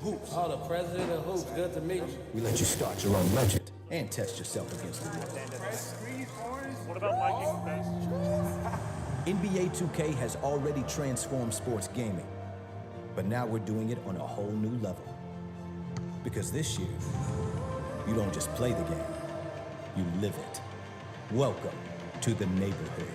Hoops. Oh, the president of Hoops. Good to meet you. We let you start your own legend and test yourself against the world. What about Vikings best? NBA 2K has already transformed sports gaming, but now we're doing it on a whole new level. Because this year, you don't just play the game, you live it. Welcome to the neighborhood.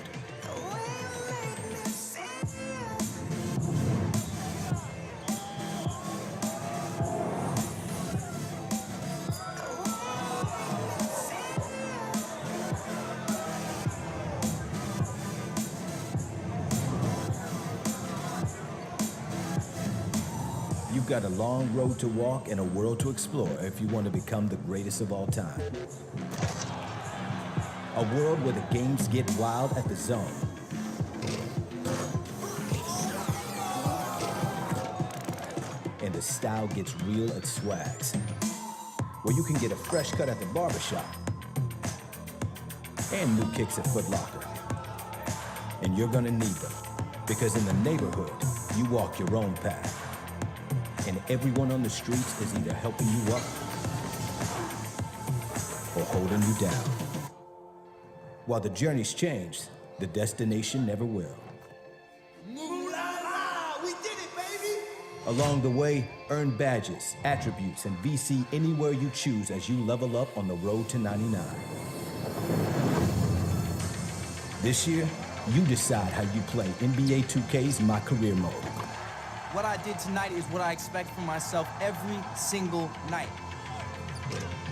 You've got a long road to walk and a world to explore if you want to become the greatest of all time. A world where the games get wild at the zone. And the style gets real at Swags. Where you can get a fresh cut at the barbershop. And new kicks at Foot Locker. And you're gonna need them. Because in the neighborhood, you walk your own path. And everyone on the streets is either helping you up or holding you down. While the journey's changed, the destination never will. Moolah, we did it, baby! Along the way, earn badges, attributes, and VC anywhere you choose as you level up on the road to 99. This year, you decide how you play NBA 2K's My Career Mode. What I did tonight is what I expect from myself every single night.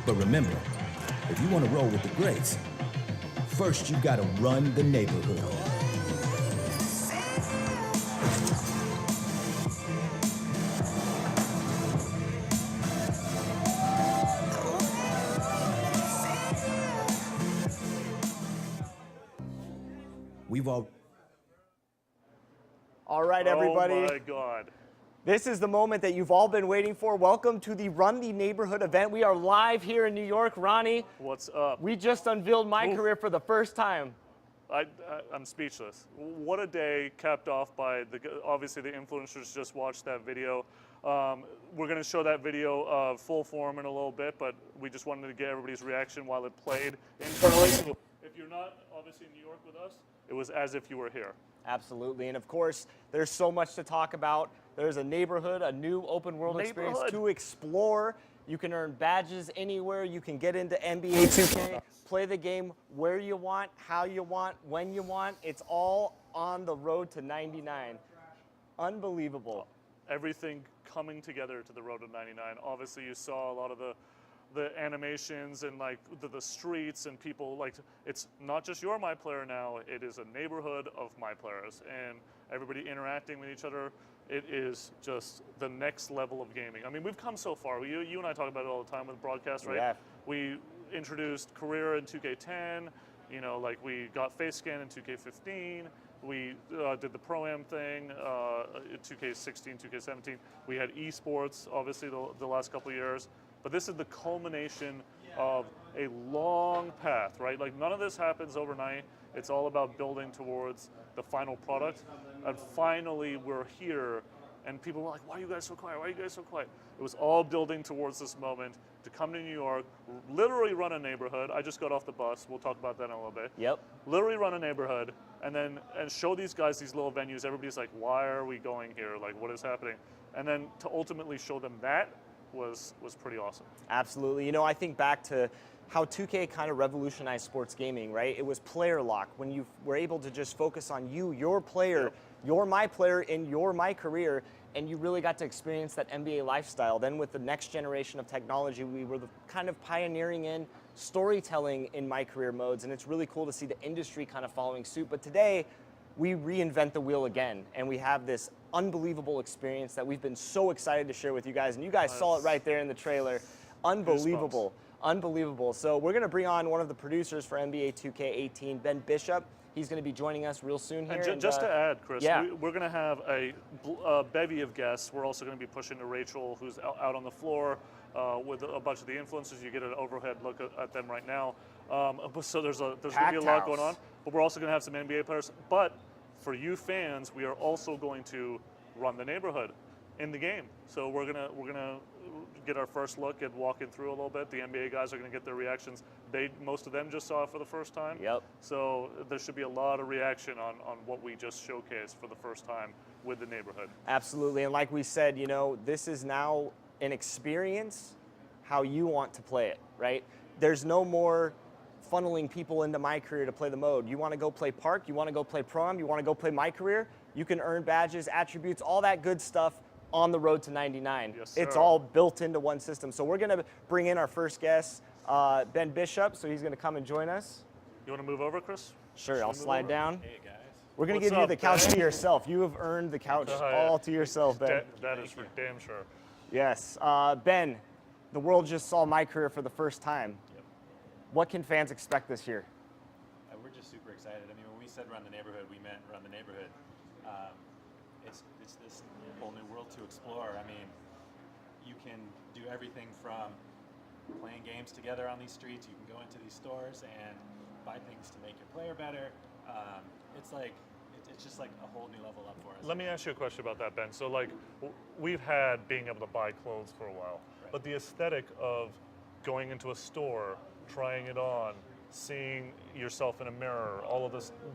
But remember, if you want to roll with the greats, first you gotta run the neighborhood. We've all... All right, everybody. Oh my God. This is the moment that you've all been waiting for. Welcome to the Run the Neighborhood event. We are live here in New York. Ronnie, What's up? we just unveiled My Career for the first time. I'm speechless. What a day, capped off by obviously the influencers just watched that video. We're going to show that video full form in a little bit, but we just wanted to get everybody's reaction while it played internally. So if you're not obviously in New York with us, it was as if you were here. Absolutely, and of course, there's so much to talk about. There's a neighborhood, a new open world experience to explore. You can earn badges anywhere. You can get into NBA 2K, play the game where you want, how you want, when you want. It's all on the road to 99. Unbelievable. Everything coming together to the road to 99. Obviously, you saw a lot of the animations and like the streets and people, like, it's not just you're my player now, it is a neighborhood of my players and everybody interacting with each other. It is just the next level of gaming. I mean, we've come so far. You and I talk about it all the time with broadcast, right? Yeah. We introduced career in 2K10, you know, like we got face scan in 2K15. We did the Pro-Am thing, 2K16, 2K17. We had esports, obviously, the last couple of years. But this is the culmination of a long path, right? Like, none of this happens overnight. It's all about building towards the final product. And finally, we're here, and people were like, why are you guys so quiet? Why are you guys so quiet? It was all building towards this moment to come to New York, literally run a neighborhood. I just got off the bus. We'll talk about that in a little bit. Yep. Literally run a neighborhood, and show these guys these little venues. Everybody's like, why are we going here? Like, what is happening? And then to ultimately show them that was pretty awesome. Absolutely. You know, I think back to how 2K kind of revolutionized sports gaming, right? It was player lock, when you were able to just focus on you, your player, Yep. you're my player in your my career, and you really got to experience that NBA lifestyle. Then with the next generation of technology, we were kind of pioneering in storytelling in my career modes, and it's really cool to see the industry kind of following suit. But today, we reinvent the wheel again, and we have this unbelievable experience that we've been so excited to share with you guys, and you guys saw it right there in the trailer. Unbelievable. Unbelievable. So we're going to bring on one of the producers for NBA 2K18, Ben Bishop. He's going to be joining us real soon here. And just to add, Chris, yeah. we're going to have a bevy of guests. We're also going to be pushing to Rachel, who's out on the floor with a bunch of the influencers. You get an overhead look at them right now. So there's going to be a lot going on. But we're also going to have some NBA players. But for you fans, we are also going to run the neighborhood. in the game. So we're gonna get our first look at walking through a little bit. The NBA guys are gonna get their reactions. Most of them just saw it for the first time. Yep. So there should be a lot of reaction on what we just showcased for the first time with the neighborhood. Absolutely, and like we said, this is now an experience how you want to play it, right? There's no more funneling people into My Career to play the mode. You want to go play Park, you want to go play Pro-Am, you want to go play My Career, you can earn badges, attributes, all that good stuff on the road to 99. Yes, sir. It's all built into one system. So we're going to bring in our first guest, Ben Bishop, so he's going to come and join us. You want to move over, Chris? Sure, I'll move slide over? down. Hey guys. We're going to What's give you up, the couch Ben? to yourself. You have earned the couch all to yourself, Ben. That is for damn sure. Yes. Ben, the world just saw My Career for the first time. Yep. What can fans expect this year? We're just super excited. I mean, when we said run the neighborhood, we meant run the neighborhood. It's this whole new world to explore. I mean, you can do everything from playing games together on these streets. You can go into these stores and buy things to make your player better. It's just like a whole new level up for us. Let me ask you a question about that, Ben. So, like, we've had being able to buy clothes for a while, Right. but the aesthetic of going into a store, trying it on, seeing yourself in a mirror, all of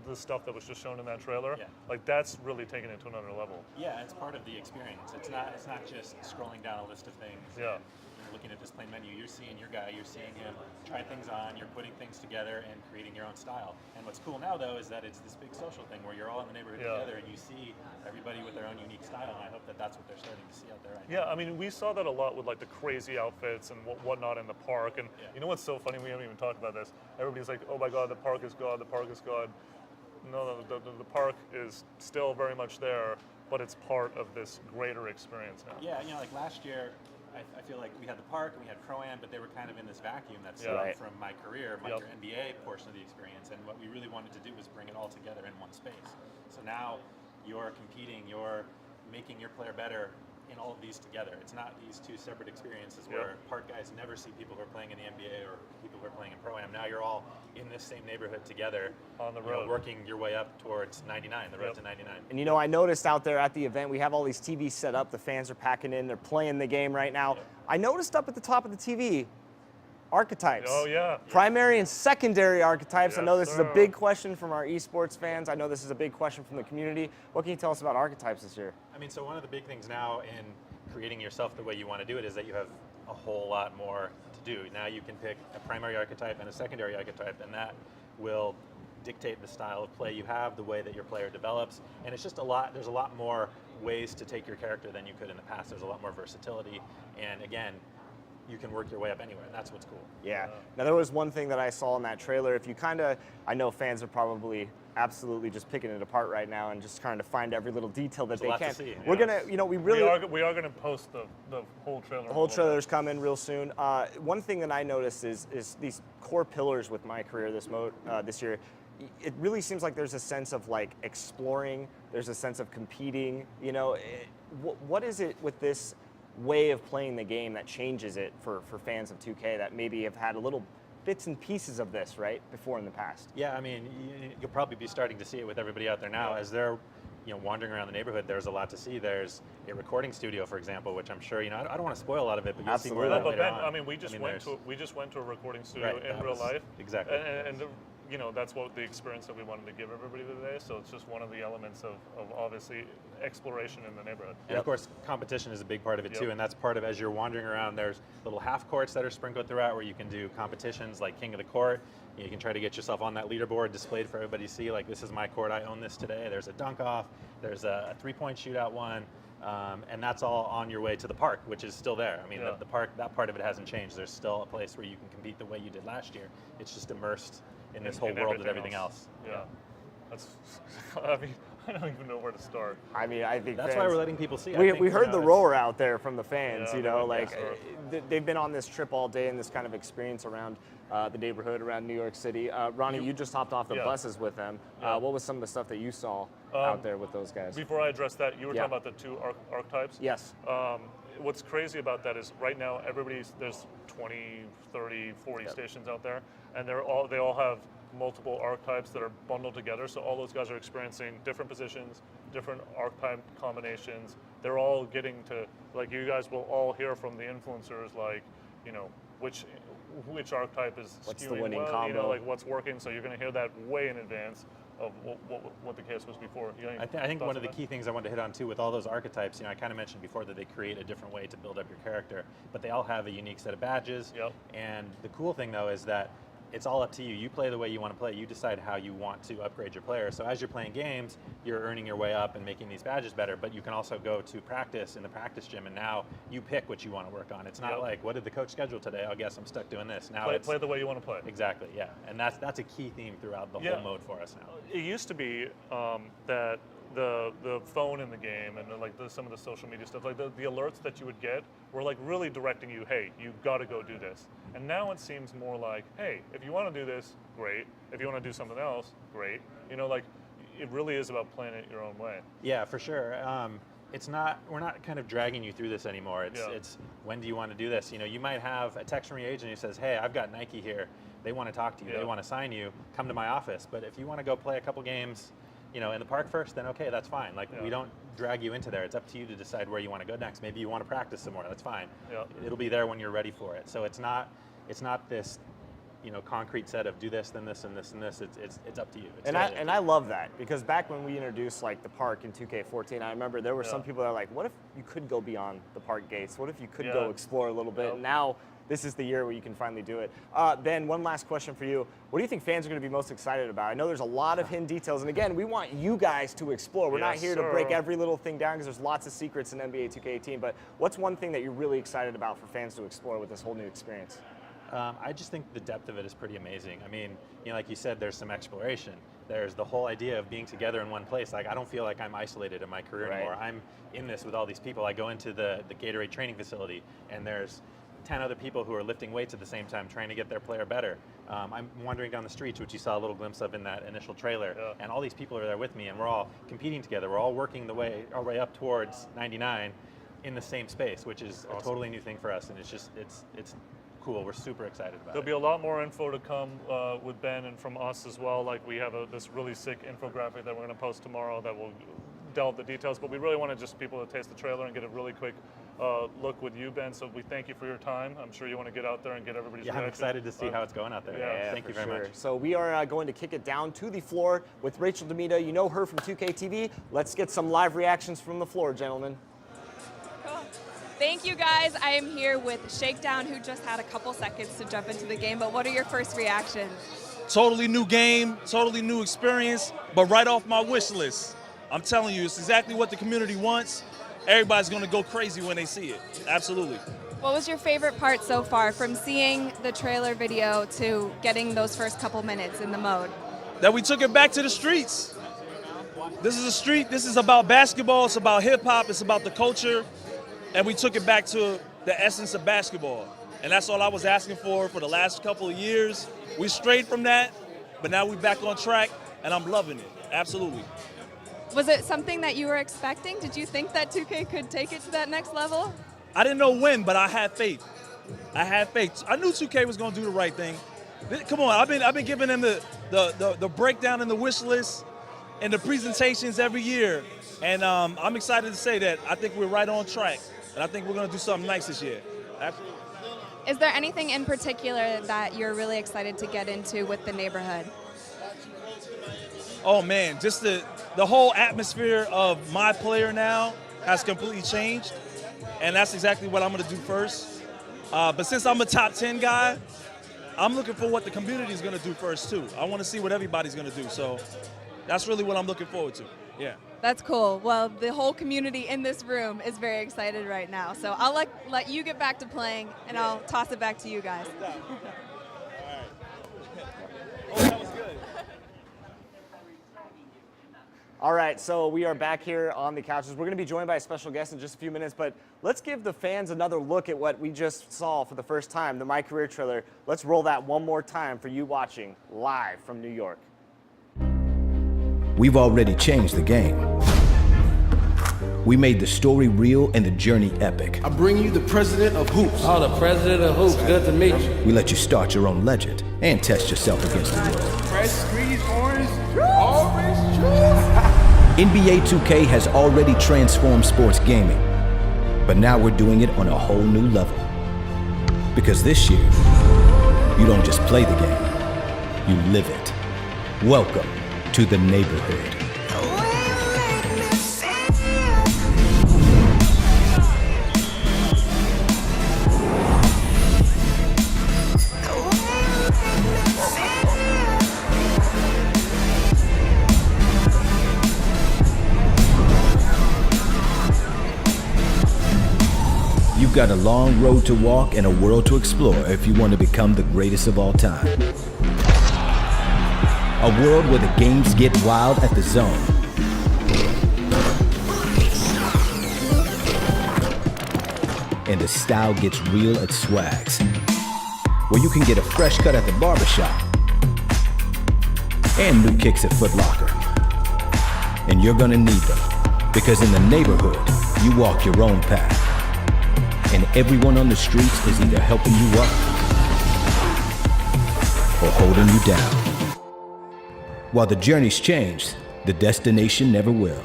the stuff that was just shown in that trailer, Yeah. like that's really taken it to another level. Yeah, it's part of the experience. It's not just scrolling down a list of things. Yeah. And, looking at this plain menu, you're seeing your guy, you're seeing him try things on, you're putting things together and creating your own style. And what's cool now though is that it's this big social thing where you're all in the neighborhood Yeah. together and you see everybody with their own unique style. And I hope that that's what they're starting to see out there right Yeah, I mean, we saw that a lot with like the crazy outfits and whatnot in the park. And Yeah. you know what's so funny? We haven't even talked about this. Everybody's like, "Oh my God, the park is gone. The park is gone." No, the park is still very much there, but it's part of this greater experience now. Yeah, like last year, I feel like we had the park and we had Pro-Am, but they were kind of in this vacuum that's Yeah. Right. from My Career, Yep. your NBA portion of the experience. And what we really wanted to do was bring it all together in one space. So now you're competing, you're making your player better in all of these together. It's not these two separate experiences Yep. where park guys never see people who are playing in the NBA or people who are playing in Pro-Am. Now you're all in this same neighborhood together On the you know, road. working your way up towards 99, the road Yep. to 99. And I noticed out there at the event, we have all these TVs set up. The fans are packing in. They're playing the game right now. I noticed up at the top of the TV, archetypes. Oh yeah. Primary and secondary archetypes. I know Yes, this is a sir. big question from our esports fans. I know this is a big question from the community. What can you tell us about archetypes this year? I mean, so one of the big things now in creating yourself the way you want to do it is that you have a whole lot more to do. Now you can pick a primary archetype and a secondary archetype, and that will dictate the style of play you have, the way that your player develops, and it's just there's a lot more ways to take your character than you could in the past. There's a lot more versatility, and again, you can work your way up anywhere, and that's what's cool. Yeah. Now there was one thing that I saw in that trailer. If you I know fans are probably absolutely just picking it apart right now and just trying to find every little detail that There's a lot they to can. see, We're yeah. gonna, we really. We are going to post the whole trailer. The whole trailer's coming real soon. One thing that I noticed is these core pillars with My Career this year. It really seems like there's a sense of like exploring. There's a sense of competing. What is it with this way of playing the game that changes it for fans of 2K that maybe have had a little bits and pieces of this right before in the past? Yeah, I mean, you'll probably be starting to see it with everybody out there now as they're wandering around the neighborhood. There's a lot to see. There's a recording studio, for example, which I'm sure I don't want to spoil a lot of it, but you'll see more of that But later Ben, on. I mean, we just went to a recording studio Right, in that real was- life. exactly. And that's what the experience that we wanted to give everybody today. So it's just one of the elements of obviously exploration in the neighborhood. And of course, competition is a big part of it too, Yep. and that's part of as you're wandering around. There's little half courts that are sprinkled throughout where you can do competitions like King of the Court. You can try to get yourself on that leaderboard displayed for everybody to see. Like, this is my court, I own this today. There's a dunk off. There's a 3-point shootout one. And that's all on your way to the park, which is still there. I mean, Yeah. the park, that part of it hasn't changed. There's still a place where you can compete the way you did last year. It's just immersed in this whole in world with everything else. Yeah. That's. I mean, I don't even know where to start. I mean, I think That's why we're letting people see. I We think, heard the it's- roar out there from the fans, Yeah, you they know, went like nuts for it. they've been on this trip all day and this kind of experience around the neighborhood, around New York City. Ronnie, you just hopped off the Yeah. buses with them. Yeah. What was some of the stuff that you saw out there with those guys? Before I address that, you were Yeah. talking about the two archetypes. Yes. What's crazy about that is right now there's 20, 30, 40 stations out there, and they all have multiple archetypes that are bundled together. So all those guys are experiencing different positions, different archetype combinations. They're all getting to, like, you guys will all hear from the influencers, like, you know, which archetype is What's the skewing winning well, you know, combo? like what's working. So you're going to hear that way in advance of what the case was before. You know, I think thoughts one of on the that? key things I wanted to hit on too with all those archetypes, you know, I kind of mentioned before that they create a different way to build up your character, but they all have a unique set of badges. Yep. And the cool thing though is that it's all up to you. You play the way you want to play. You decide how you want to upgrade your player. So as you're playing games, you're earning your way up and making these badges better, but you can also go to practice in the practice gym and now you pick what you want to work on. It's not Yep. like, what did the coach schedule today? I guess I'm stuck doing this. Now Play the way you want to play. Exactly, yeah. And that's a key theme throughout the Yeah. whole mode for us now. It used to be that the phone in the game and like some of the social media stuff, like the alerts that you would get were like really directing you, hey, you got to go do this. And now it seems more like, hey, if you want to do this, great. If you want to do something else, great. You know, like it really is about playing it your own way. Yeah, for sure. We're not kind of dragging you through this anymore. It's when do you want to do this? You know, you might have a text from your agent who says, hey, I've got Nike here. They want to talk to you. Yeah. They want to sign you. Come to my office. But if you want to go play a couple games, you know, in the park first, then okay, that's fine. Like Yeah. we don't drag you into there. It's up to you to decide where you want to go next. Maybe you want to practice some more. That's fine. Yeah. It'll be there when you're ready for it. So it's not this, you know, concrete set of do this, then this, and this, and this. It's up to you. It's And totally up to I love that, because back when we introduced like the park in 2K14, I remember there were some Yeah. people that are like, what if you could go beyond the park gates? What if you could Yeah. go explore a little bit? Yep. And now this is the year where you can finally do it. Ben, one last question for you. What do you think fans are going to be most excited about? I know there's a lot of hidden details, and again, we want you guys to explore. We're not Yes, here to sir. break every little thing down, because there's lots of secrets in NBA 2K18, but what's one thing that you're really excited about for fans to explore with this whole new experience? I just think the depth of it is pretty amazing. I mean, you know, like you said, there's some exploration. There's the whole idea of being together in one place. Like, I don't feel like I'm isolated in my career Right. anymore. I'm in this with all these people. I go into the Gatorade training facility, and there's 10 other people who are lifting weights at the same time, trying to get their player better. I'm wandering down the streets, which you saw a little glimpse of in that initial trailer, Yeah. and all these people are there with me, and we're all competing together. We're all working our way up towards 99 in the same space, which is a totally new thing for us, and it's cool. We're super excited about There'll it. be a lot more info to come with Ben and from us as well. Like we have this really sick infographic that we're going to post tomorrow that will delve the details. But we really wanted just people to taste the trailer and get a really quick look with you, Ben. So we thank you for your time. I'm sure you want to get out there and get everybody's Yeah, I'm reaction. excited to see how it's going out there. Yeah, Thank you for very sure. much. So we are going to kick it down to the floor with Rachel Demita. You know her from 2K TV. Let's get some live reactions from the floor, gentlemen. Cool. Thank you guys. I am here with Shakedown, who just had a couple seconds to jump into the game, but what are your first reactions? Totally new game, totally new experience, but right off my wish list. I'm telling you, it's exactly what the community wants. Everybody's gonna go crazy when they see it. Absolutely. What was your favorite part so far, from seeing the trailer video to getting those first couple minutes in the mode? That we took it back to the streets. This is a street, this is about basketball, it's about hip hop, it's about the culture, and we took it back to the essence of basketball. And that's all I was asking for the last couple of years. We strayed from that, but now we're back on track, and I'm loving it, absolutely. Was it something that you were expecting? Did you think that 2K could take it to that next level? I didn't know when, but I had faith. I had faith. I knew 2K was going to do the right thing. Come on, I've been giving them the breakdown and the wish list and the presentations every year, and I'm excited to say that I think we're right on track, and I think we're going to do something nice this year. Absolutely. Is there anything in particular that you're really excited to get into with the neighborhood? Oh man, just the whole atmosphere of my player now has completely changed, and that's exactly what I'm going to do first. But since I'm a top 10 guy, I'm looking for what the community is going to do first too. I want to see what everybody's going to do, so that's really what I'm looking forward to. Yeah. That's cool. Well, the whole community in this room is very excited right now. So I'll let you get back to playing, and I'll toss it back to you guys. All right, so we are back here on the couches. We're going to be joined by a special guest in just a few minutes, but let's give the fans another look at what we just saw for the first time, the My Career trailer. Let's roll that one more time for you watching live from New York. We've already changed the game. We made the story real and the journey epic. I bring you the president of hoops. Oh, the president of hoops. Good to meet you. We let you start your own legend and test yourself against the world. Fresh, green, orange juice. NBA 2K has already transformed sports gaming, but now we're doing it on a whole new level. Because this year, you don't just play the game, you live it. Welcome to the neighborhood. You've got a long road to walk and a world to explore if you want to become the greatest of all time. A world where the games get wild at the Zone. And the style gets real at Swags. Where you can get a fresh cut at the barbershop. And new kicks at Foot Locker. And you're gonna need them. Because in the neighborhood, you walk your own path. And everyone on the streets is either helping you up or holding you down. While the journey's changed, the destination never will.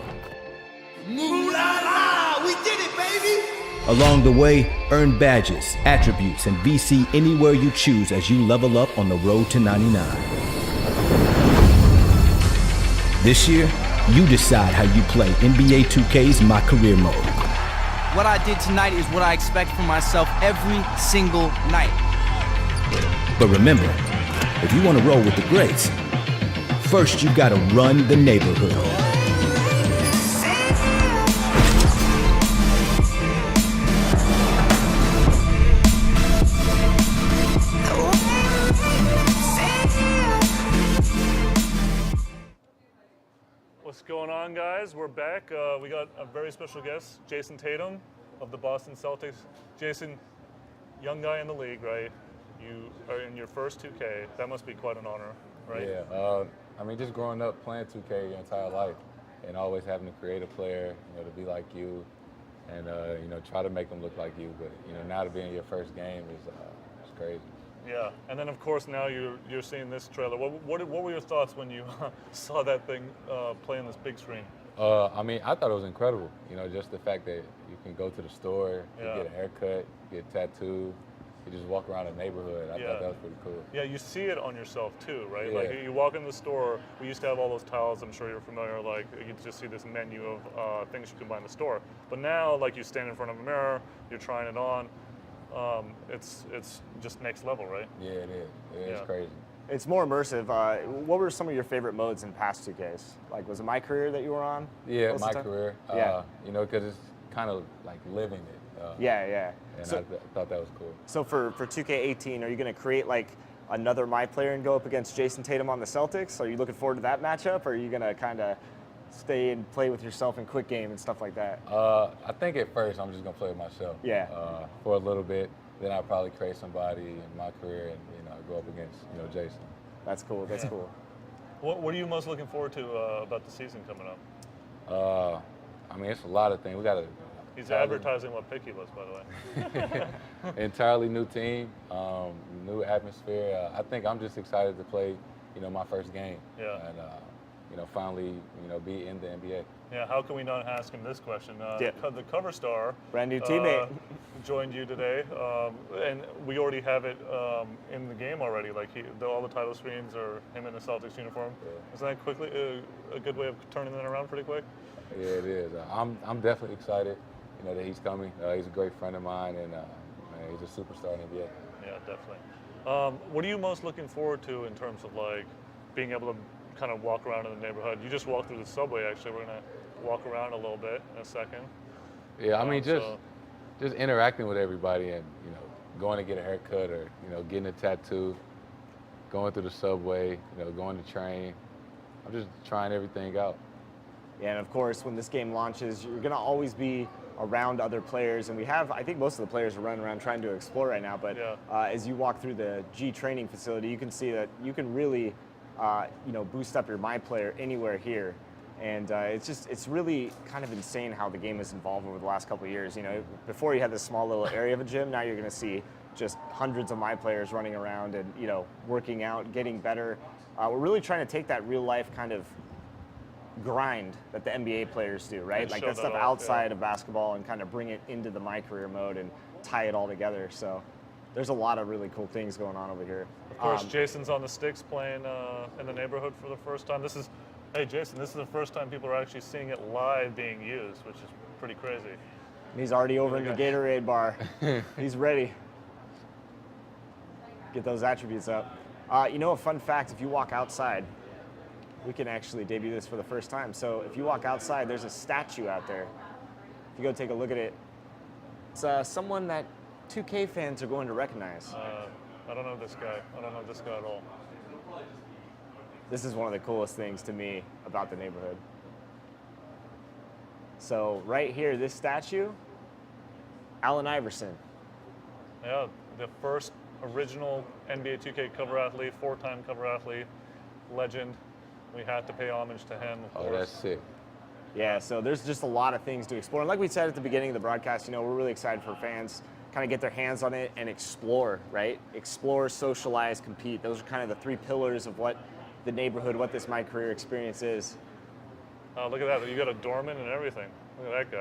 Moolah, we did it, baby! Along the way, earn badges, attributes, and VC anywhere you choose as you level up on the road to 99. This year, you decide how you play NBA 2K's My Career Mode. What I did tonight is what I expect from myself every single night. But remember, if you want to roll with the greats, first you gotta run the neighborhood. What's going on, guys? We're back. We got a very special guest, Jason Tatum of the Boston Celtics. Jason, young guy in the league, right? You are in your first 2K. That must be quite an honor, right? Yeah. I mean, just growing up playing 2K your entire life and always having to create a player, to be like you and, try to make them look like you. But, now to be in your first game is crazy. Yeah, and then of course now you're seeing this trailer. What were your thoughts when you saw that thing play on this big screen? I mean, I thought it was incredible. Just the fact that you can go to the store, you get a haircut, you get tattooed, you just walk around the neighborhood. I thought that was pretty cool. Yeah, you see it on yourself too, right? Yeah. Like you walk in the store, we used to have all those tiles, I'm sure you're familiar, like you just see this menu of things you can buy in the store. But now, like you stand in front of a mirror, you're trying it on. It's just next level, right? Yeah, it is. It's crazy. It's more immersive. What were some of your favorite modes in past 2Ks? Like, was it My Career that you were on? Yeah, My Career. Because it's kind of like living it. Yeah. And So, I thought that was cool. so for 2K18, are you going to create like another My Player and go up against Jason Tatum on the Celtics? Are you looking forward to that matchup, or are you going to kind of stay and play with yourself in quick game and stuff like that? I think at first I'm just gonna play with myself. Yeah. For a little bit, then I'll probably create somebody in My Career and go up against Jason. That's cool. That's cool. What are you most looking forward to about the season coming up? I mean, it's a lot of things. We got to. He's advertising what pick he was, by the way. Entirely new team, new atmosphere. I think I'm just excited to play, my first game. Yeah. And finally, be in the NBA. Yeah, how can we not ask him this question? Yeah. The cover star, Brand new teammate, joined you today, and we already have it in the game already. Like all the title screens are him in the Celtics uniform. Yeah. Is that quickly a good way of turning that around pretty quick? Yeah, it is. I'm definitely excited, that he's coming. He's a great friend of mine, and he's a superstar in the NBA. Yeah, definitely. What are you most looking forward to in terms of like being able to kind of walk around in the neighborhood? You just walked through the subway, actually. We're going to walk around a little bit in a second. Yeah, I mean, just interacting with everybody and, going to get a haircut or, getting a tattoo, going through the subway, going to train. I'm just trying everything out. Yeah, and of course, when this game launches, you're going to always be around other players, and I think most of the players are running around trying to explore right now, but as you walk through the G training facility, you can see that you can really boost up your My Player anywhere here. And it's really kind of insane how the game has evolved over the last couple of years. Before you had this small little area of a gym, now you're going to see just hundreds of my players running around and, you know, working out, getting better. We're really trying to take that real life kind of grind that the NBA players do, right? And Like show that that stuff off, outside of basketball and kind of bring it into the my career mode and tie it all together. So there's a lot of really cool things going on over here. Of course, Jason's on the sticks playing in the neighborhood for the first time. Hey Jason, this is the first time people are actually seeing it live being used, which is pretty crazy. He's already over in the Gatorade bar. He's ready. Get those attributes up. You know, a fun fact, if you walk outside, we can actually debut this for the first time. So if you walk outside, there's a statue out there. If you go take a look at it, it's someone that 2K fans are going to recognize. I don't know this guy. I don't know this guy at all. This is one of the coolest things to me about the neighborhood. So right here, this statue, Allen Iverson. Yeah, the first original NBA 2K cover athlete, 4-time cover athlete, legend. We had to pay homage to him, of course. Oh, that's sick. Yeah, so there's just a lot of things to explore. And like we said at the beginning of the broadcast, you know, we're really excited for fans kind of get their hands on it and explore, right? Explore, socialize, compete. Those are kind of the 3 pillars of what the neighborhood, what this My Career experience is. Look at that. You got a doorman and everything. Look at that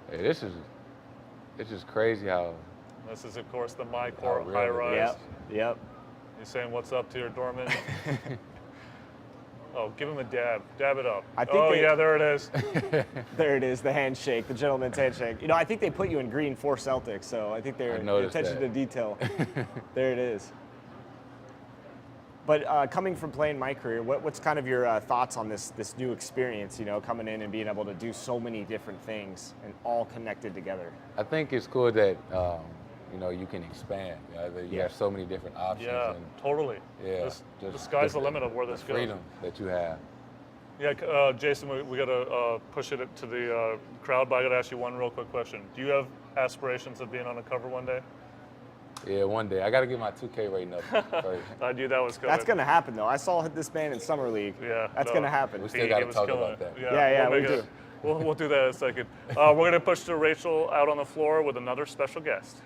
guy. Hey, this is crazy how. This is, of course, the My Court real high it is. rise. Yep. You saying what's up to your doorman? Oh, give him a dab. Dab it up. Yeah, there it is. There it is, the handshake, the gentleman's handshake. You know, I think they put you in green for Celtics, so I think they're attention to detail. There it is. But coming from playing My Career, what's kind of your thoughts on this new experience, you know, coming in and being able to do so many different things and all connected together? I think it's cool that, you know, you can expand. You have so many different options. Yeah, and, totally. Yeah. The sky's the limit of where this goes. Freedom that you have. Yeah, Jason, we got to push it to the crowd, but I got to ask you one real quick question. Do you have aspirations of being on a cover one day? Yeah, one day. I got to get my 2K rating up first. I knew that was coming. That's going to happen, though. I saw this man in Summer League. Yeah. That's going to happen. We still got to talk about that. Yeah, we do. We'll do that in a second. We're going to push to Rachel out on the floor with another special guest.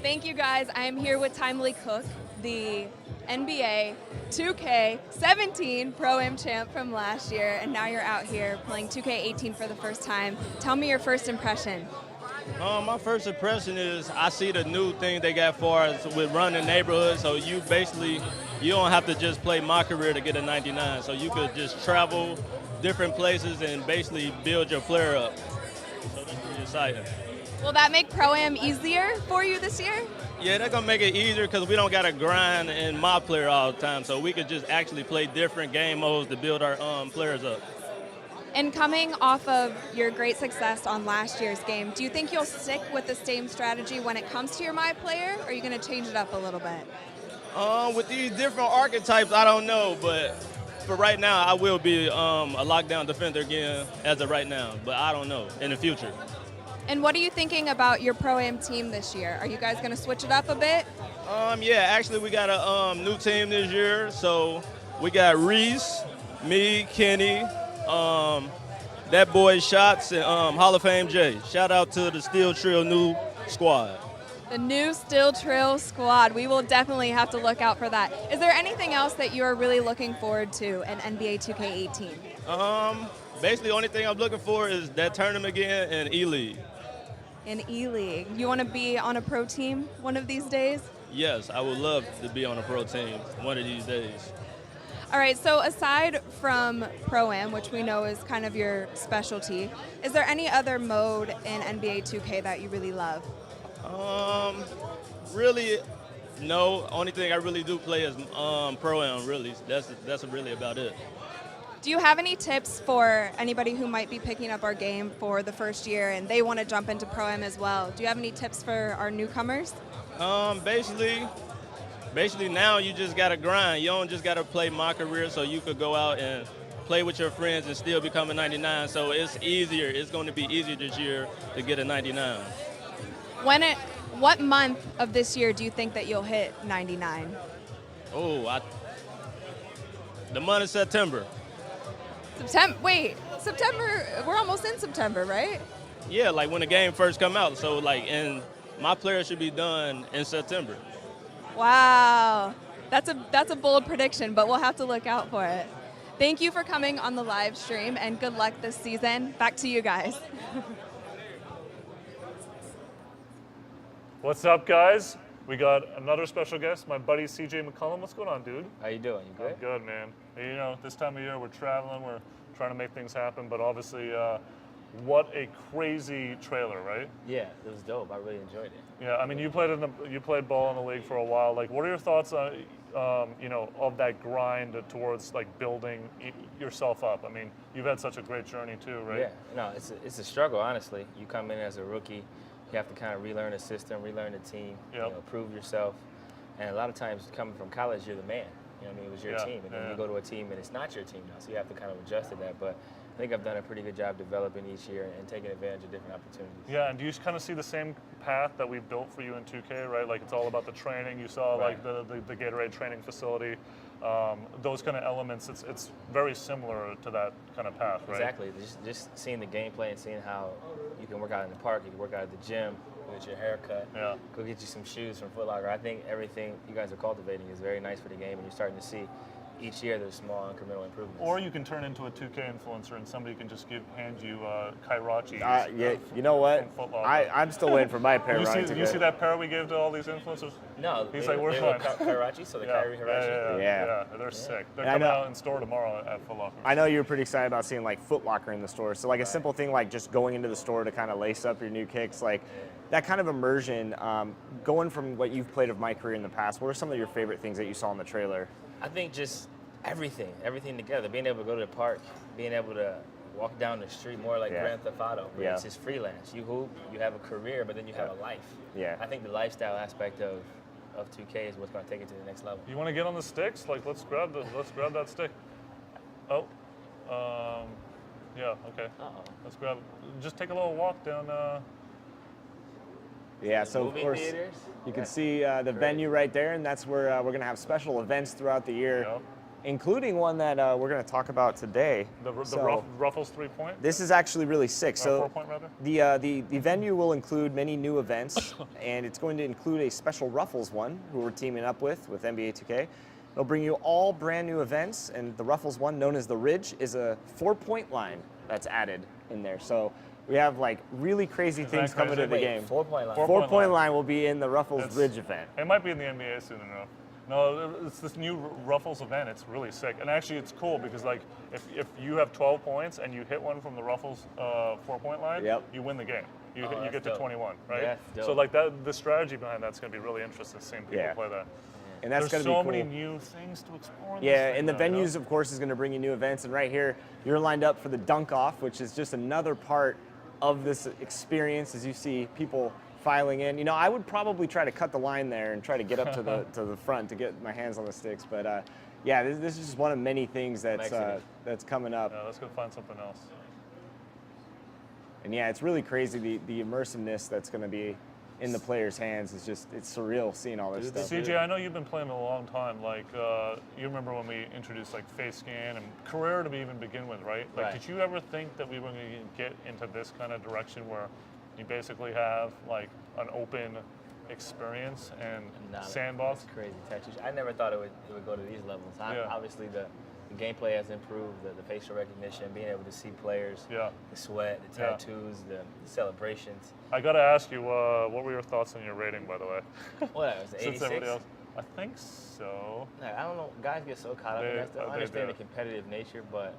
Thank you, guys. I am here with Timely Cook, the NBA 2K17 Pro-Am champ from last year, and now you're out here playing 2K18 for the first time. Tell me your first impression. My first impression is I see the new thing they got for us with running neighborhoods. So you don't have to just play My Career to get a 99. So you could just travel different places and basically build your player up. So that's pretty exciting. Will that make Pro-Am easier for you this year? Yeah, they're going to make it easier because we don't got to grind in My Player all the time. So we could just actually play different game modes to build our players up. And coming off of your great success on last year's game, do you think you'll stick with the same strategy when it comes to your My Player, or are you going to change it up a little bit? With these different archetypes, I don't know, but for right now, I will be a lockdown defender again as of right now, but I don't know in the future. And what are you thinking about your Pro-Am team this year? Are you guys going to switch it up a bit? Yeah, actually we got a new team this year, so we got Reese, me, Kenny, that boy Shots, and Hall of Fame Jay. Shout out to the Steel Trio new squad. The new Steel Trio squad. We will definitely have to look out for that. Is there anything else that you are really looking forward to in NBA 2K18? Basically, the only thing I'm looking for is that tournament again and E-League. In E-League. You want to be on a pro team one of these days? Yes, I would love to be on a pro team one of these days. All right, so aside from Pro-Am, which we know is kind of your specialty, is there any other mode in NBA 2K that you really love? Really, no. Only thing I really do play is Pro-Am, really. That's really about it. Do you have any tips for anybody who might be picking up our game for the first year and they want to jump into Pro-Am as well? Do you have any tips for our newcomers? Basically now you just got to grind. You don't just got to play My Career, so you could go out and play with your friends and still become a 99. So it's easier. It's going to be easier this year to get a 99. What month of this year do you think that you'll hit 99? The month of September. September, we're almost in September, right? Yeah, like when the game first come out. So like, and my player should be done in September. Wow. That's a bold prediction, but we'll have to look out for it. Thank you for coming on the live stream, and good luck this season. Back to you guys. What's up, guys? We got another special guest, my buddy CJ McCullum. What's going on, dude? How you doing? You good? I'm good, man. You know, this time of year we're traveling, we're trying to make things happen, but obviously, what a crazy trailer, right? Yeah, it was dope. I really enjoyed it. Yeah, I mean, you played ball in the league for a while. Like, what are your thoughts on, you know, of that grind towards like building yourself up? I mean, you've had such a great journey too, right? Yeah, no, it's a struggle, honestly. You come in as a rookie, you have to kind of relearn the system, relearn the team, you know, prove yourself. And a lot of times coming from college, you're the man. You know what I mean? It was your team. And then you go to a team and it's not your team now. So you have to kind of adjust to that. But I think I've done a pretty good job developing each year and taking advantage of different opportunities. Yeah, and do you kind of see the same path that we built for you in 2K, right? Like it's all about the training. You saw like the Gatorade training facility. Those kind of elements, it's very similar to that kind of path, right? Exactly. Just seeing the gameplay and seeing how you can work out in the park, you can work out at the gym, go get your haircut, go get you some shoes from Foot Locker. I think everything you guys are cultivating is very nice for the game, and you're starting to see each year there's small incremental improvements. Or you can turn into a 2K influencer and somebody can just hand you Kairachi. Yeah, you know what? I'm still waiting for my pair. You see that pair we gave to all these influencers? No, he's like, where's mine? Kairachi, so the Kyrie Hirachi. Yeah, they're sick. They're coming out in store tomorrow at Foot Locker. I know you were pretty excited about seeing like Foot Locker in the store. So like a simple thing like just going into the store to kind of lace up your new kicks, like that kind of immersion, going from what you've played of my career in the past, what are some of your favorite things that you saw in the trailer? I think just everything together. Being able to go to the park, being able to walk down the street more like Grand Theft Auto. Where it's just freelance. You hoop, you have a career, but then you have a life. Yeah. I think the lifestyle aspect of 2K is what's going to take it to the next level. You want to get on the sticks? Like, let's grab that stick. Oh, yeah, okay. Let's grab. Just take a little walk down. Yeah, so of course you can see the venue right there, and that's where we're going to have special events throughout the year, including one that we're going to talk about today. The Ruffles 3-point? This is actually really sick. So 4-point rather? The venue will include many new events, and it's going to include a special Ruffles one, who we're teaming up with NBA2K. It'll bring you all brand new events, and the Ruffles one, known as the Ridge, is a 4-point line that's added in there. So we have like really crazy things coming to the game. 4-point line. 4-point line will be in the Ruffles Ridge event. It might be in the NBA soon enough. No, it's this new Ruffles event. It's really sick, and actually, it's cool because like if you have 12 points and you hit one from the Ruffles 4-point line, you win the game. You get to 21, right? Yeah, so like that, the strategy behind that's going to be really interesting. Seeing people play that. And that's There's going to be so cool. many new things to explore. And the venues, of course, is going to bring you new events. And right here, you're lined up for the dunk off, which is just another part of this experience. As you see people filing in, you know, I would probably try to cut the line there and try to get up to the front to get my hands on the sticks. But yeah, this is just one of many things that's coming up. Yeah, let's go find something else. And yeah, it's really crazy the immersiveness that's going to be in the players' hands. It's just, it's surreal seeing all this stuff. CJ, I know you've been playing a long time. Like, you remember when we introduced like face scan and career to even begin with, right? Like, did you ever think that we were going to get into this kind of direction where you basically have like an open experience and sandbox? That's crazy, Tetris. I never thought it would go to these levels. Obviously, the gameplay has improved, the facial recognition, being able to see players, the sweat, the tattoos, the celebrations. I got to ask you, what were your thoughts on your rating, by the way? What, was it 86? I think so. I don't know. Guys get so caught up in that stuff. I understand the competitive nature, but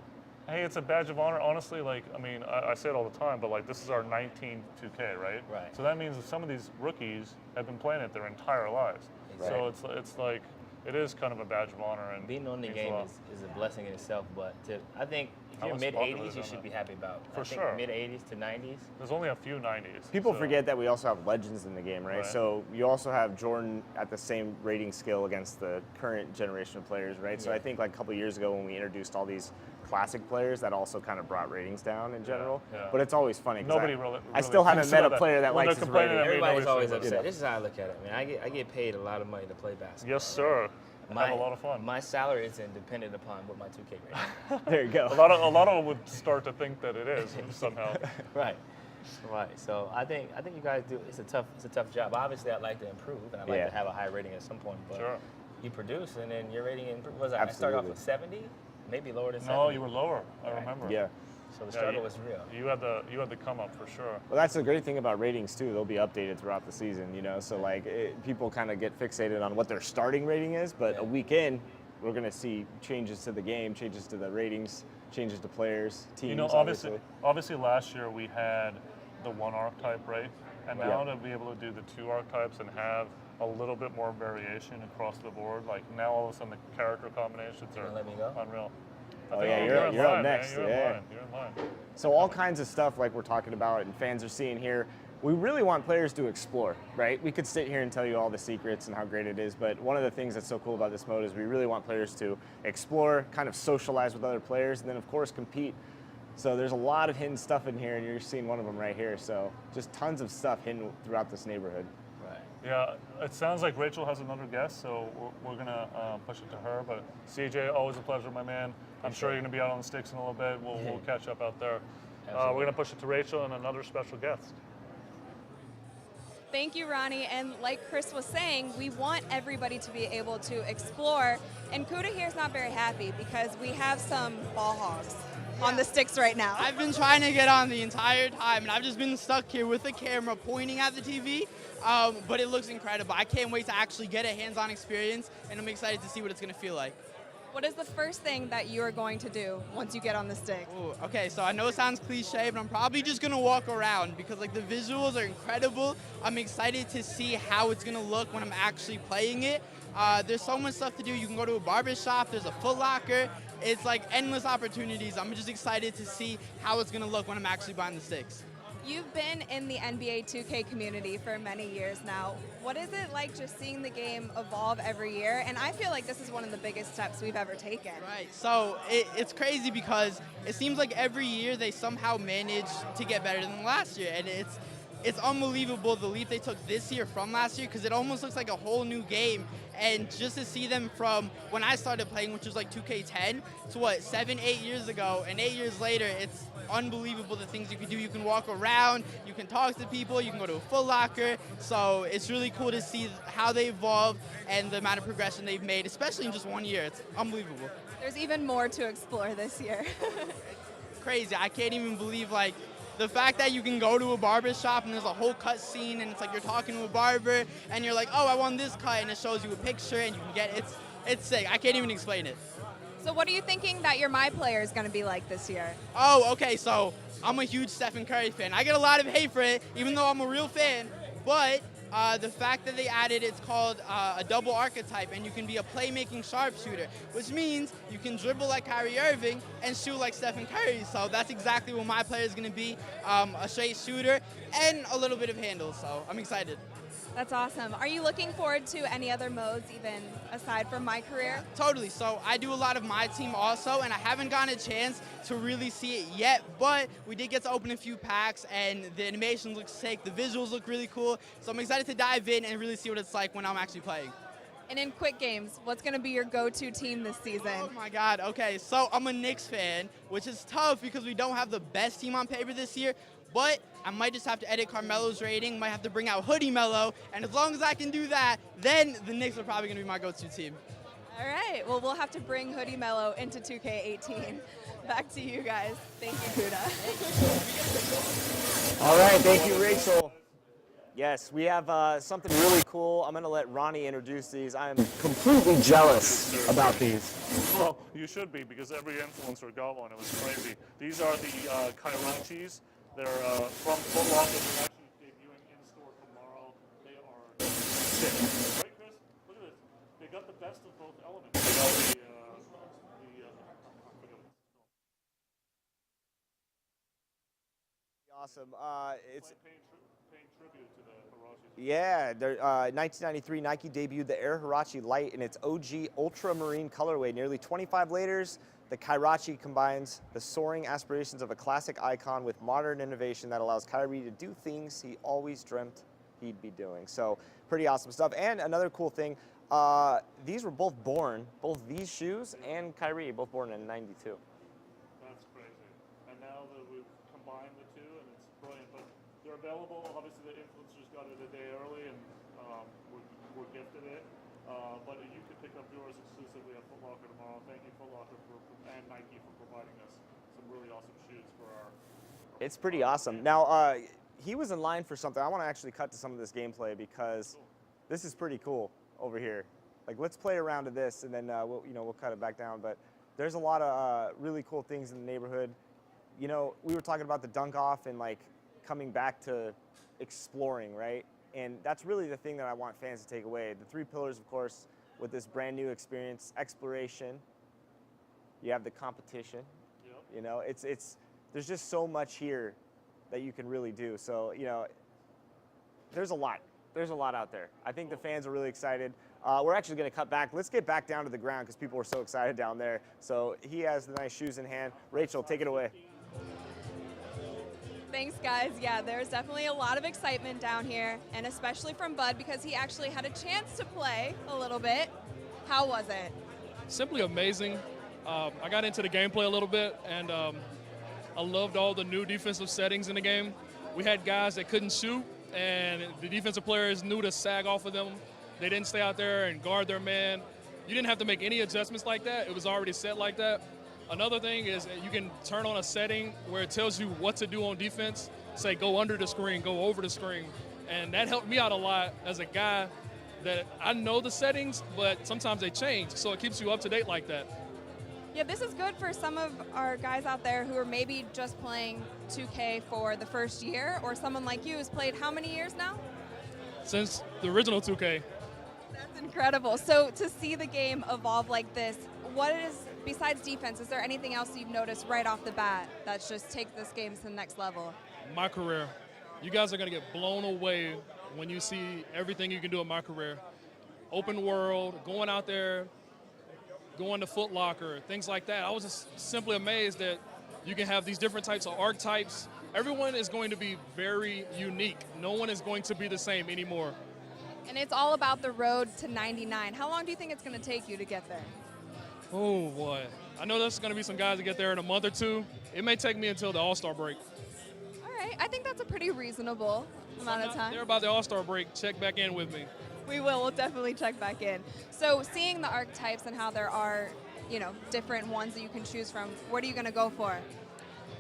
hey, it's a badge of honor. Honestly, like, I mean, I say it all the time, but like, this is our 19th 2K, right? Right. So that means that some of these rookies have been playing it their entire lives. Exactly. So it's like, it is kind of a badge of honor. And being on the game is a blessing in itself, but I think if you're mid-80s, you should be happy about it. For sure. Mid-80s to 90s. There's only a few 90s. People forget that we also have legends in the game, right? So you also have Jordan at the same rating scale against the current generation of players, right? So I think like a couple of years ago when we introduced all these classic players, that also kind of brought ratings down in general. But it's always funny. Nobody really I still haven't met a player that likes his rating. Everybody's always upset. This is how I look at it. I mean, I get paid a lot of money to play basketball. Yes, sir. Have a lot of fun. My salary isn't dependent upon what my 2K rating. There you go. A lot of them would start to think that it is somehow. Right. Right. So I think you guys do. It's a tough job. Obviously, I'd like to improve, and I'd like to have a high rating at some point. But you produce, and then your rating was I started off with 70, maybe lower than 70. No, you were lower. I remember. Yeah. So the struggle was real. You had the come up for sure. Well, that's the great thing about ratings too. They'll be updated throughout the season, you know. So like people kind of get fixated on what their starting rating is, but a week in, we're gonna see changes to the game, changes to the ratings, changes to players, teams. You know, obviously last year we had the one archetype, right? And now to be able to do the two archetypes and have a little bit more variation across the board, like now all of a sudden the character combinations are unreal. Oh yeah, you're up next. You're in line. So all kinds of stuff like we're talking about and fans are seeing here. We really want players to explore, right? We could sit here and tell you all the secrets and how great it is, but one of the things that's so cool about this mode is we really want players to explore, kind of socialize with other players, and then of course compete. So there's a lot of hidden stuff in here, and you're seeing one of them right here. So just tons of stuff hidden throughout this neighborhood. Right. Yeah, it sounds like Rachel has another guest, so we're gonna push it to her. But CJ, always a pleasure, my man. I'm sure you're gonna be out on the sticks in a little bit. We'll catch up out there. We're gonna push it to Rachel and another special guest. Thank you, Ronnie. And like Chris was saying, we want everybody to be able to explore. And Kuda here is not very happy because we have some ball hogs on the sticks right now. I've been trying to get on the entire time, and I've just been stuck here with the camera pointing at the TV, but it looks incredible. I can't wait to actually get a hands-on experience, and I'm excited to see what it's going to feel like. What is the first thing that you are going to do once you get on the stick? Ooh, okay, so I know it sounds cliche, but I'm probably just gonna walk around because like the visuals are incredible. I'm excited to see how it's gonna look when I'm actually playing it. There's so much stuff to do. You can go to a barber shop, there's a Foot Locker. It's like endless opportunities. I'm just excited to see how it's gonna look when I'm actually behind the sticks. You've been in the NBA 2K community for many years now. What is it like just seeing the game evolve every year? And I feel like this is one of the biggest steps we've ever taken. Right, so it's crazy because it seems like every year they somehow manage to get better than last year. And it's unbelievable the leap they took this year from last year because it almost looks like a whole new game. And just to see them from when I started playing, which was like 2K10, to what, 7, 8 years ago, and 8 years later, it's unbelievable the things you can do. You can walk around, you can talk to people, you can go to a Foot Locker. So it's really cool to see how they evolved and the amount of progression they've made, especially in just 1 year. It's unbelievable. There's even more to explore this year. Crazy. I can't even believe, like, the fact that you can go to a barber shop and there's a whole cut scene and it's like you're talking to a barber and you're like, oh, I want this cut, and it shows you a picture and you can get it. It's sick. I can't even explain it. So what are you thinking that your My Player is going to be like this year? Oh, okay, so I'm a huge Stephen Curry fan. I get a lot of hate for it, even though I'm a real fan, but the fact that they added, it's called a double archetype, and you can be a playmaking sharpshooter, which means you can dribble like Kyrie Irving and shoot like Stephen Curry. So that's exactly what my player is going to be, a straight shooter and a little bit of handle. So I'm excited. That's awesome. Are you looking forward to any other modes even aside from My Career? Totally. So I do a lot of My Team also, and I haven't gotten a chance to really see it yet, but we did get to open a few packs, and the animation looks sick, the visuals look really cool, so I'm excited to dive in and really see what it's like when I'm actually playing. And in quick games, what's going to be your go-to team this season? Oh my God, okay, so I'm a Knicks fan, which is tough because we don't have the best team on paper this year, but I might just have to edit Carmelo's rating, might have to bring out Hoodie Melo, and as long as I can do that, then the Knicks are probably going to be my go-to team. All right, well, we'll have to bring Hoodie Melo into 2K18. Back to you guys. Thank you, Kuda. All right, thank you, Rachel. Yes, we have something really cool. I'm going to let Ronnie introduce these. I am completely jealous about these. Well, you should be, because every influencer got one. It was crazy. These are the Kairachis. They're from Foot Locker. They're actually debuting in store tomorrow. They are sick. Right, Chris? Look at this. They got the best of both elements. They got Awesome. It's paying tribute to the Hirachis. Yeah, 1993 Nike debuted the Air Hirachi Light in its OG ultramarine colorway. Nearly 25 layers. The Kairachi combines the soaring aspirations of a classic icon with modern innovation that allows Kyrie to do things he always dreamt he'd be doing. So pretty awesome stuff. And another cool thing, these were both these shoes and Kyrie, both born in '92. That's crazy. And now that we've combined the two, and brilliant. But they're available. Obviously, the influencers got it a day early, and we're gifted it. But you can pick up yours exclusively at Foot Locker tomorrow. Thank you, Foot Locker, and Nike for providing us some really awesome shoes for our. It's pretty awesome. Now, he was in line for something. I want to actually cut to some of this gameplay because this is pretty cool over here. Like, let's play around to this, and then we'll cut it back down. But there's a lot of really cool things in the neighborhood. You know, we were talking about the dunk off and like coming back to exploring, right? And that's really the thing that I want fans to take away. The 3 pillars, of course, with this brand new experience: exploration. You have the competition. Yep. You know, there's just so much here that you can really do. So, you know, there's a lot. There's a lot out there. I think the fans are really excited. We're actually going to cut back. Let's get back down to the ground because people were so excited down there. So he has the nice shoes in hand. Rachel, take it away. Thanks, guys. Yeah, there's definitely a lot of excitement down here, and especially from Bud because he actually had a chance to play a little bit. How was it? Simply amazing. I got into the gameplay a little bit, and I loved all the new defensive settings in the game. We had guys that couldn't shoot, and the defensive players knew to sag off of them. They didn't stay out there and guard their man. You didn't have to make any adjustments like that. It was already set like that. Another thing is you can turn on a setting where it tells you what to do on defense. Say, go under the screen, go over the screen. And that helped me out a lot as a guy that I know the settings, but sometimes they change. So it keeps you up to date like that. Yeah, this is good for some of our guys out there who are maybe just playing 2K for the first year, or someone like you who's played how many years now? Since the original 2K. That's incredible. So to see the game evolve like this, what is, besides defense, is there anything else you've noticed right off the bat that's just take this game to the next level? My career. You guys are going to get blown away when you see everything you can do in my career. Open world, going out there, going to Foot Locker, things like that. I was just simply amazed that you can have these different types of archetypes. Everyone is going to be very unique. No one is going to be the same anymore. And it's all about the road to 99. How long do you think it's going to take you to get there? Oh, boy. I know there's going to be some guys that get there in a month or two. It may take me until the All-Star break. All right. I think that's a pretty reasonable amount of time. They're about the All-Star break. Check back in with me. We will. We'll definitely check back in. So seeing the archetypes and how there are, different ones that you can choose from, what are you going to go for?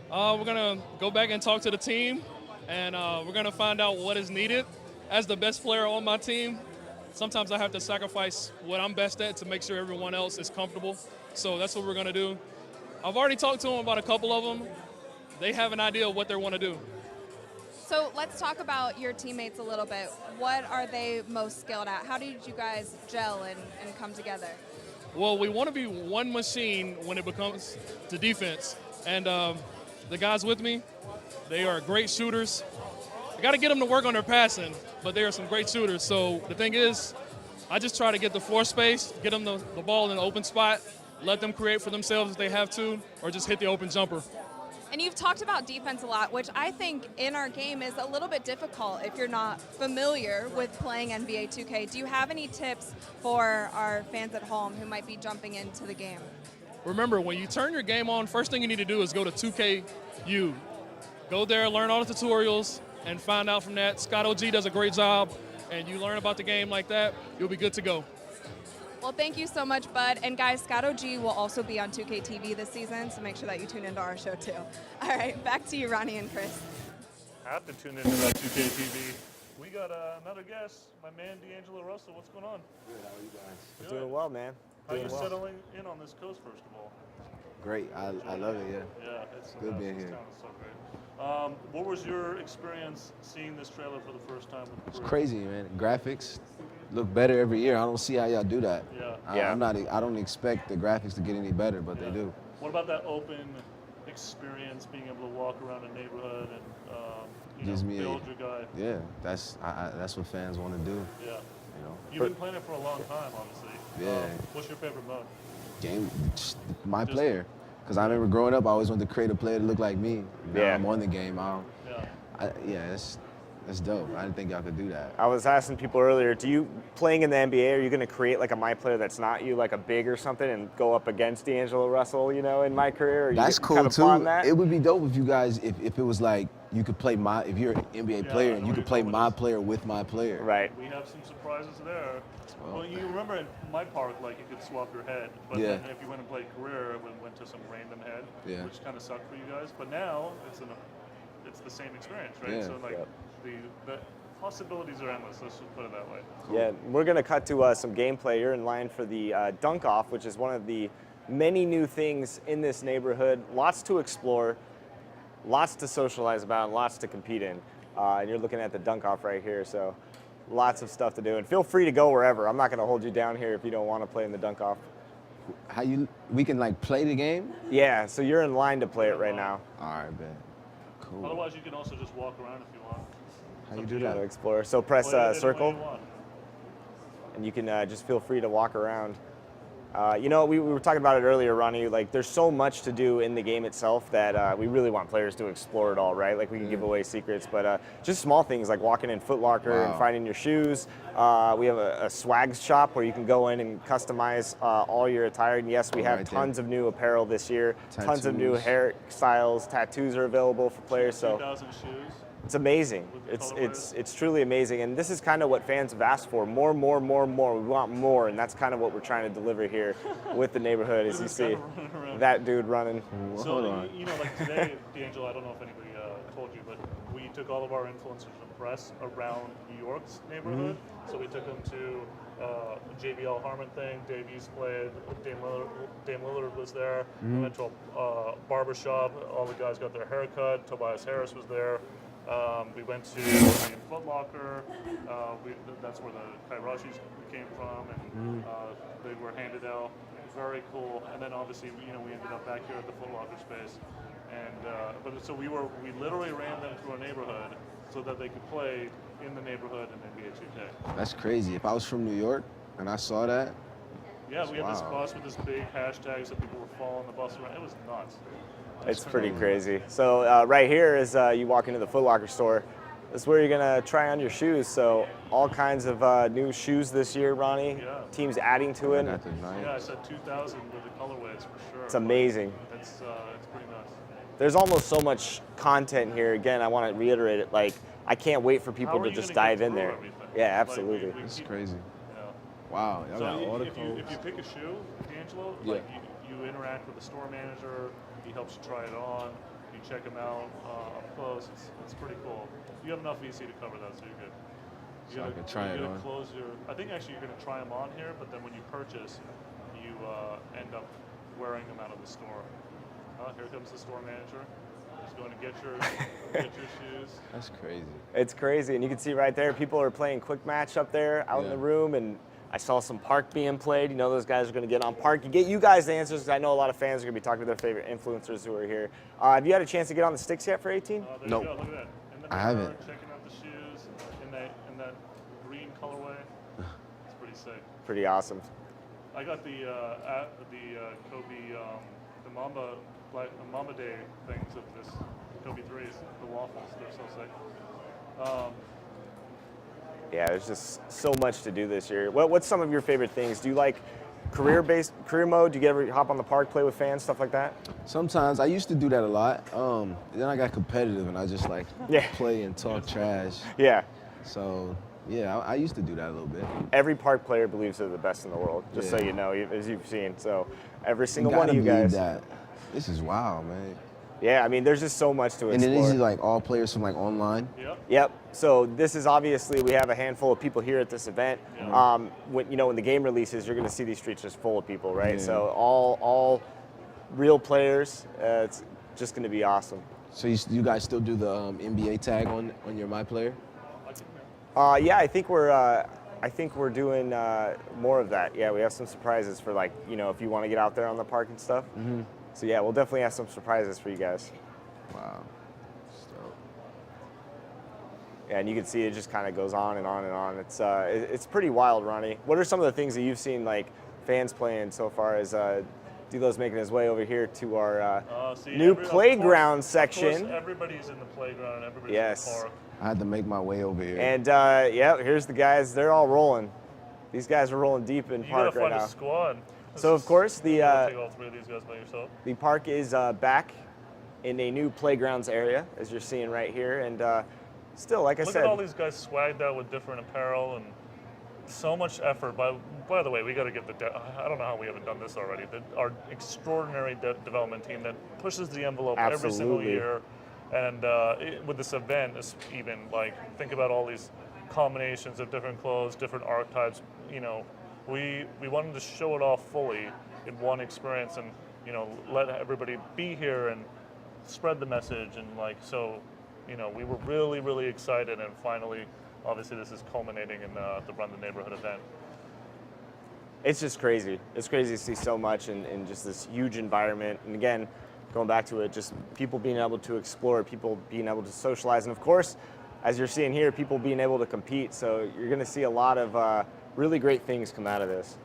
We're going to go back and talk to the team, and we're going to find out what is needed. As the best player on my team, sometimes I have to sacrifice what I'm best at to make sure everyone else is comfortable. So that's what we're going to do. I've already talked to them about a couple of them. They have an idea of what they want to do. So let's talk about your teammates a little bit. What are they most skilled at? How did you guys gel and come together? Well, we want to be one machine when it comes to defense. And the guys with me, they are great shooters. I got to get them to work on their passing, but they are some great shooters. So the thing is, I just try to get the floor space, get them the ball in an open spot, let them create for themselves if they have to, or just hit the open jumper. And you've talked about defense a lot, which I think in our game is a little bit difficult if you're not familiar with playing NBA 2K. Do you have any tips for our fans at home who might be jumping into the game? Remember, when you turn your game on, first thing you need to do is go to 2KU. Go there, learn all the tutorials, and find out from that. Scott OG does a great job, and you learn about the game like that, you'll be good to go. Well, thank you so much, Bud. And guys, Scott OG will also be on 2K TV this season, so make sure that you tune into our show too. All right, back to you, Ronnie and Chris. Have to tune into that 2K TV. We got another guest, my man D'Angelo Russell. What's going on? Good, how are you guys? Doing well, man. How are you settling in on this coast, first of all? Great, I love it, yeah. Yeah, it's good being here. Town is so great. What was your experience seeing this trailer for the first time? It's crazy, man. Graphics look better every year. I don't see how y'all do that. Yeah. I don't expect the graphics to get any better, but they do. What about that open experience, being able to walk around a neighborhood and build your guy? Yeah, that's what fans want to do. Yeah. You've been playing it for a long time, obviously. Yeah. What's your favorite mode? My player. Because I remember growing up, I always wanted to create a player to look like me. Now Yeah. I'm on the game. That's dope. I didn't think y'all could do that. I was asking people earlier, playing in the NBA, are you going to create like a my player that's not you, like a big or something, and go up against D'Angelo Russell, in my career? Or That's you cool kind of too. plan that? It would be dope if you guys, if it was like you could play if you're an NBA player and you could play my player with my player. Right. We have some surprises there. Well, you remember in my park, like you could swap your head, but Yeah. then if you went and played career, we went to some random head, Yeah. which kind of sucked for you guys. But now it's the same experience, right? Yeah. So like the possibilities are endless. Let's just put it that way. Yeah, we're going to cut to some gameplay. You're in line for the dunk off, which is one of the many new things in this neighborhood. Lots to explore, lots to socialize about, and lots to compete in. And you're looking at the dunk off right here, so lots of stuff to do. And feel free to go wherever. I'm not going to hold you down here if you don't want to play in the dunk off. We can like play the game? Yeah, so you're in line to play it right now. All right, man. Cool. Otherwise, you can also just walk around if you want. How you do that? Explore. So press Play it any way circle, you want. and you can just feel free to walk around. We were talking about it earlier, Ronnie. Like, there's so much to do in the game itself that we really want players to explore it all, right? Like, we can give away secrets, but just small things like walking in Foot Locker and finding your shoes. We have a swag shop where you can go in and customize all your attire. And yes, we have tons of new apparel this year. Tons of new hairstyles, tattoos are available for players. So 2,000 shoes. it's amazing. It's truly amazing, and this is kind of what fans have asked for. More. We want more, and that's kind of what we're trying to deliver here with the neighborhood, as you see that dude running. So like today, D'Angelo, I don't know if anybody told you, but we took all of our influencers and press around New York's neighborhood. So we took them to JBL Harmon thing. Dave East played. Dame Lillard was there. We went to a barber shop. All the guys got their hair cut. Tobias Harris was there. We went to Foot Locker. That's where the Kairashis came from, and they were handed out. Very cool. And then obviously, we ended up back here at the Foot Locker space. And so we literally ran them through a neighborhood so that they could play in the neighborhood in NBA 2K. That's crazy. If I was from New York and I saw that. Yeah, we had this bus with this big hashtags that people were following the bus around. It was nuts. It's pretty crazy. So right here is you walk into the Foot Locker store. This is where you're gonna try on your shoes. So all kinds of new shoes this year, Ronnie. Yeah. Teams adding to it. Yeah, I said 2,000 with the colorways for sure. It's amazing. It's pretty nuts. There's almost so much content here. Again, I want to reiterate it. Like, I can't wait for people to just dive in there. Yeah, absolutely. It's crazy. Wow, y'all got all the codes. If you pick a shoe, D'Angelo, like you interact with the store manager. He helps you try it on. You check them out up close. It's pretty cool. You have enough VC to cover that, so you're good. So I can try it on. I think actually you're going to try them on here, but then when you purchase, you end up wearing them out of the store. Here comes the store manager. He's going to get your shoes. That's crazy. It's crazy, and you can see right there, people are playing quick match up there out in the room, and I saw some Park being played. Those guys are going to get on Park. You get you guys the answers, because I know a lot of fans are going to be talking to their favorite influencers who are here. Have you had a chance to get on the sticks yet for 18? Nope. Look at that. I haven't. Checking out the shoes in that green colorway. It's pretty sick. Pretty awesome. I got the Kobe the Mamba Day things of this Kobe 3s, the waffles. They're so sick. Yeah, there's just so much to do this year. What's some of your favorite things? Do you like career mode? Do you ever hop on the park, play with fans, stuff like that? Sometimes. I used to do that a lot. Then I got competitive and I just like play and talk trash. Yeah. So yeah, I used to do that a little bit. Every park player believes they're the best in the world, just so you know, as you've seen. So every single one of you guys. That. This is wild, man. Yeah, I mean, there's just so much to explore. And then these are like all players from like online? Yep. So this is obviously, we have a handful of people here at this event. When the game releases, you're going to see these streets just full of people, right? Yeah. So all real players. It's just going to be awesome. So you guys still do the NBA tag on your My Player? Yeah, I think we're doing more of that. Yeah, we have some surprises for if you want to get out there on the park and stuff. Mm-hmm. So yeah, we'll definitely have some surprises for you guys. Wow. Yeah, and you can see it just kind of goes on and on and on. It's pretty wild, Ronnie. What are some of the things that you've seen fans playing so far as D'Lo's making his way over here to our new playground section? Of course, everybody's in the playground. Everybody's yes. in the park. I had to make my way over here. And yeah, here's the guys. They're all rolling. These guys are rolling deep in park right now. You gotta find a squad. So of course take all 3 of these guys by yourself. The park is back in a new PlayGrounds area, as you're seeing right here, and still, like I said, look at all these guys swagged out with different apparel and so much effort. By the way, we got to give I don't know how we haven't done this already. Our extraordinary development team that pushes the envelope every single year, and with this event, even like think about all these combinations of different clothes, different archetypes. You know, we wanted to show it off fully in one experience, and you know, let everybody be here and spread the message, and like so. You know, we were really, really excited, and finally, obviously, this is culminating in the Run the Neighborhood event. It's just crazy. It's crazy to see so much in just this huge environment. And again, going back to it, just people being able to explore, people being able to socialize, and of course, as you're seeing here, people being able to compete. So you're going to see a lot of really great things come out of this.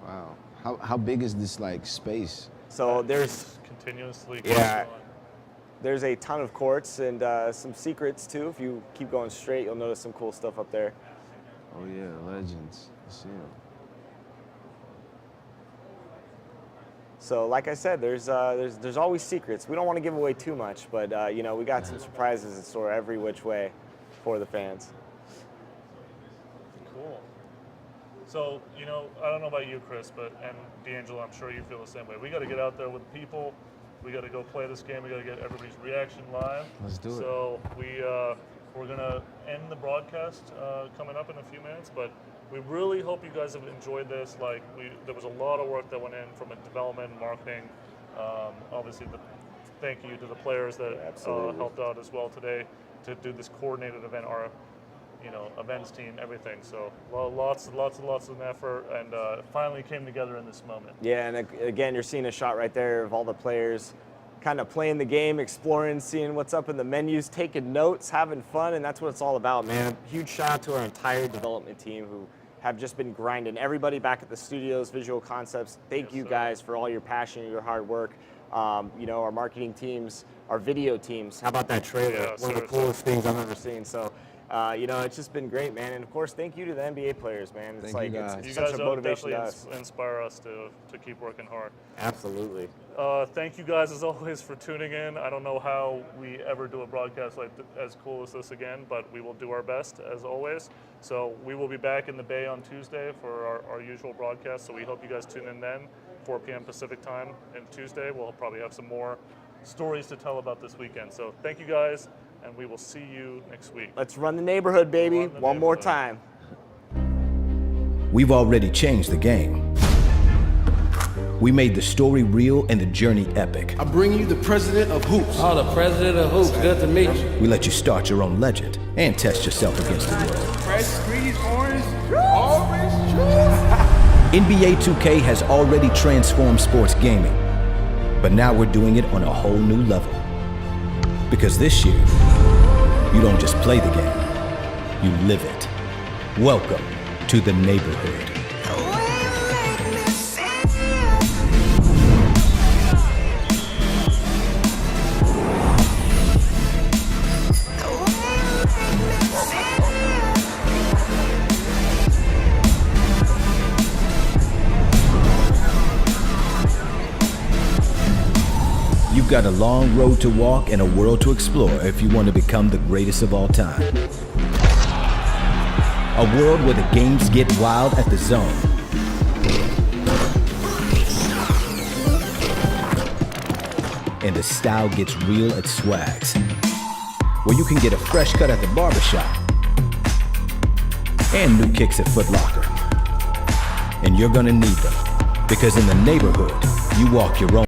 Wow. How big is this like space? So there's continuously. Yeah. There's a ton of courts and some secrets too. If you keep going straight, you'll notice some cool stuff up there. Oh yeah, legends. See 'em. So like I said, there's always secrets. We don't want to give away too much, but you know, we got some surprises in store every which way for the fans. Cool. So, you know, I don't know about you, Chris, and D'Angelo, I'm sure you feel the same way. We got to get out there with people. We got to go play this game. We got to get everybody's reaction live. Let's do it. So we're gonna end the broadcast coming up in a few minutes, but we really hope you guys have enjoyed this. Like there was a lot of work that went in from a development and marketing. Obviously, thank you to the players that helped out as well today to do this coordinated event. Our events team, everything. So lots of effort, and it finally came together in this moment. Yeah, and again, you're seeing a shot right there of all the players kind of playing the game, exploring, seeing what's up in the menus, taking notes, having fun, and that's what it's all about, man. Huge shout out to our entire development team who have just been grinding. Everybody back at the studios, Visual Concepts, thank you guys for all your passion and your hard work. You know, our marketing teams, our video teams. How about that trailer? Yeah, one of the coolest things I've ever seen. So, you know, it's just been great, man. And of course, thank you to the NBA players, man. It's thank like You such guys a motivation to us. definitely inspire us to keep working hard. Absolutely. Thank you guys as always for tuning in. I don't know how we ever do a broadcast like as cool as this again, but we will do our best as always. So we will be back in the Bay on Tuesday for our usual broadcast. So we hope you guys tune in then, 4 p.m. Pacific time, and Tuesday we'll probably have some more stories to tell about this weekend. So thank you guys, and we will see you next week. Let's run the neighborhood, baby. One more time. We've already changed the game. We made the story real and the journey epic. I bring you the president of hoops. Oh, the president of hoops. Good to meet you. We let you start your own legend and test yourself against the world. Fresh squeezed orange NBA 2K has already transformed sports gaming, but now we're doing it on a whole new level. Because this year, you don't just play the game, you live it. Welcome to the neighborhood. You've got a long road to walk and a world to explore if you want to become the greatest of all time. A world where the games get wild at the Zone. And the style gets real at Swags. Where you can get a fresh cut at the barbershop. And new kicks at Foot Locker. And you're gonna need them. Because in the neighborhood, you walk your own.